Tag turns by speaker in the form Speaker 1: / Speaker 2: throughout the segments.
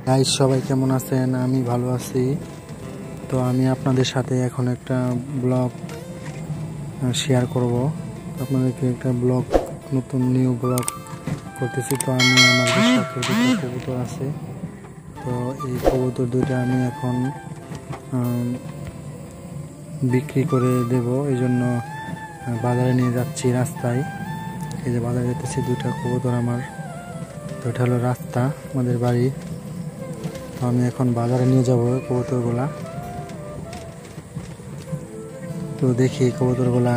Speaker 1: Guys সবাই কেমন আছেন? আমি ভালো আছি। তো আমি আপনাদের সাথে এখন একটা ব্লগ শেয়ার করব। আপনাদেরকে একটা ব্লগ, নতুন নিউ ব্লগ করতেছি। তো আমি আমার যে শখের দুটো কবুতর আছে, তো এই কবুতর দুটো আমি এখন বিক্রি করে দেব। এই জন্য বাজারে নিয়ে যাচ্ছি রাস্তায়। এই যে বাজারে যেতেছি, দুটা কবুতর আমার। তো এটা হলো রাস্তা, আমাদের বাড়ি। তো আমি এখন বাজারে নিয়ে যাব কবুতরগুলা। তো দেখি কবুতরগুলা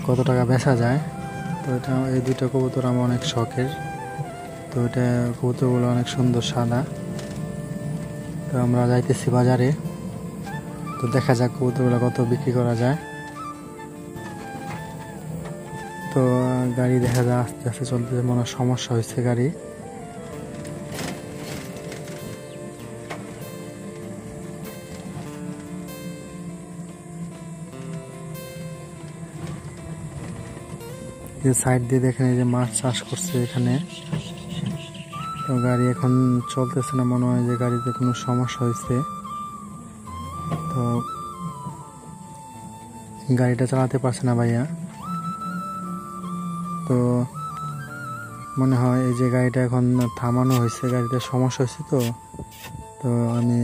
Speaker 1: কত টাকা বেচা যায়। তো এটা, এই দুইটা কবুতর আমার অনেক শখের। তো এটা কবুতরগুলো অনেক সুন্দর সাদা। তো আমরা যাইতেছি বাজারে। তো দেখা যাক কবুতরগুলো কত বিক্রি করা যায়। তো গাড়ি দেখা যায় আস্তে আস্তে চলতেছে, মনে হয় সমস্যা হয়েছে গাড়ি। সাইড দিয়ে দেখেন এই যে মাছ চাষ করছে এখানে। তো গাড়ি এখন চলতেছে না, মনে হয় যে গাড়িতে কোনো সমস্যা হয়েছে। তো গাড়িটা চালাতে পারছে না ভাইয়া। তো মনে হয় এই যে গাড়িটা এখন থামানো হয়েছে, গাড়িতে সমস্যা হয়েছে। তো তো আমি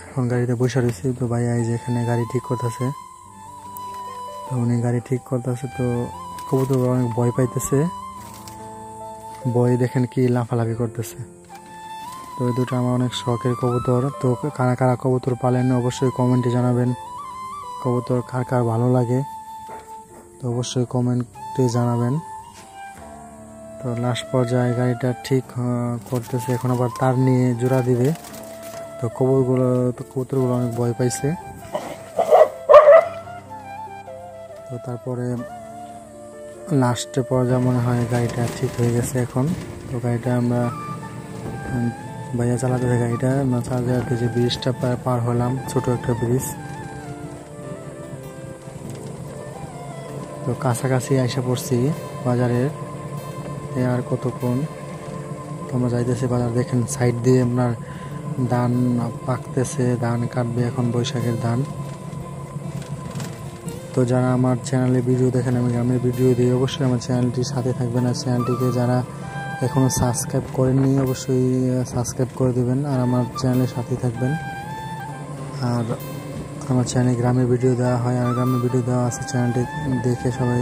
Speaker 1: এখন গাড়িতে বসে রয়েছি। তো ভাইয়া এই যে এখানে গাড়ি ঠিক করতেছে। তো উনি গাড়ি ঠিক করতেছে। তো কবুতর অনেক ভয় পাইতেছে, ভয় দেখেন কি লাফালাফি করতেছে। তো এই দুটো আমার অনেক শখের কবুতর। তো কারা কারা কবুতর পালেন অবশ্যই কমেন্টে জানাবেন। কবুতর কার কার ভালো লাগে তো অবশ্যই কমেন্টে জানাবেন। তো লাস্ট পর্যায়ে গাড়িটা ঠিক করতেছে, এখন আবার তার নিয়ে জোড়া দিবে। তো কবুতরগুলো অনেক ভয় পাইছে। তো তারপরে লাস্টে পর্যায়ে মনে হয় গাড়িটা ঠিক হয়ে গেছে এখন। তো গাড়িটা আমরা ভাইয়া চালাতে গাড়িটা আমরা চালাতে যে ব্রিজটা পার হলাম, ছোট একটা ব্রিজ। তো কাছাকাছি আইসা পড়ছি বাজারের। আর কতক্ষণ, তো আমরা যাইতেছি বাজার। দেখেন সাইড দিয়ে আপনার ধান পাকতেছে, ধান কাটবে এখন, বৈশাখের ধান। তো যারা আমার চ্যানেলে ভিডিও দেখেন, আমি গ্রামের ভিডিও দিই, অবশ্যই আমার চ্যানেলটির সাথে থাকবেন। আর চ্যানেলটিকে যারা এখনও সাবস্ক্রাইব করেননি অবশ্যই সাবস্ক্রাইব করে দেবেন আর আমার চ্যানেলের সাথেই থাকবেন। আর আমার চ্যানেলে গ্রামের ভিডিও দেওয়া হয়, আর গ্রামের ভিডিও দেওয়া আছে, চ্যানেলটি দেখে সবাই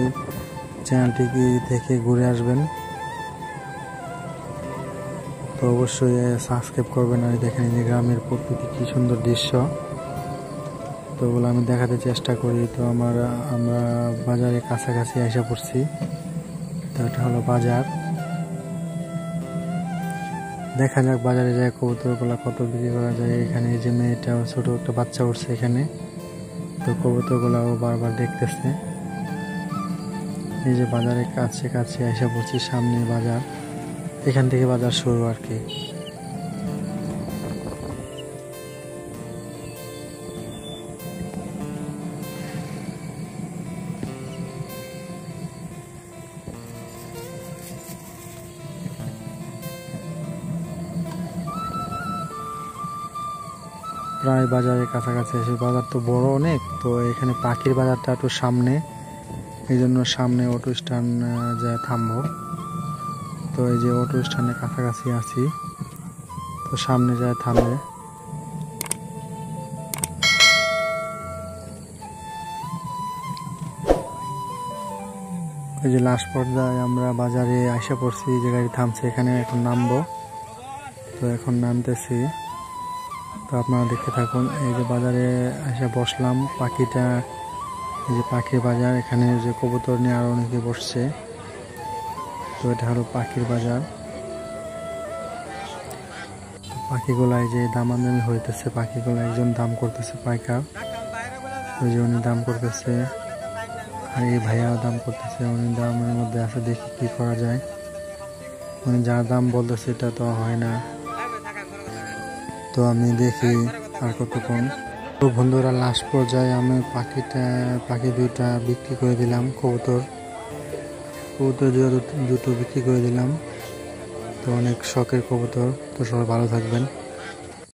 Speaker 1: চ্যানেলটিকে দেখে ঘুরে আসবেন। তো অবশ্যই সাবস্ক্রাইব করবেন। আর দেখেন এই যে গ্রামের প্রকৃতি কি সুন্দর দৃশ্য, তো ওগুলো আমি দেখাতে চেষ্টা করি। তো আমরা বাজারে কাছাকাছি এসে পড়ছি। তো এটা হলো বাজার। দেখা যাক বাজারে যায় কবুতরগুলো কত বিক্রি করা যায়। এখানে এই যে মেয়েটা, ছোট একটা বাচ্চা উঠছে এখানে। তো কবুতরগুলো বারবার দেখতেছে। এই যে বাজারে কাছে কাছে এসে পড়ছি, সামনে বাজার, এখান থেকে বাজার শুরু আর কি। প্রায় বাজারের কাছাকাছি এসে, বাজার তো বড় অনেক। তো এখানে পাখির বাজারটা একটু সামনে, এই জন্য সামনে অটো স্ট্যান্ড যা থামবো। তো এই যে অটো স্ট্যান্ডের কাছাকাছি আছি, তো সামনে যায় থামবে। এই যে লাস্ট পর্যায়ে আমরা বাজারে আইসা পড়ছি, যে গাড়ি থামছে এখানে, এখন নামবো। তো এখন নামতেছি, তো আপনারা দেখতে থাকুন। এই যে বাজারে এসে বসলাম, পাখিটা, এই যে পাখির বাজার। এখানে যে কবুতর নিয়ে আরো অনেকে বসছে। তো এটা হলো পাখির বাজার। পাখিগুলা এই যে দামাদামি হইতেছে, পাখিগুলো একজন দাম করতেছে পাইকার, ওই যে উনি দাম করতেছে, আর এই ভাইয়াও দাম করতেছে। উনি দামের মধ্যে আছে, দেখি কি করা যায়। উনি যা দাম বলতেছে এটা তো হয় না। তো আমি দেখি আর কতক্ষণ। তো বন্ধুরা লাস্ট পর্যায়ে আমি পাখি দুইটা বিক্রি করে দিলাম, কবুতর দুটো বিক্রি করে দিলাম। তো অনেক শখের কবুতর। তো সবাই ভালো থাকবেন।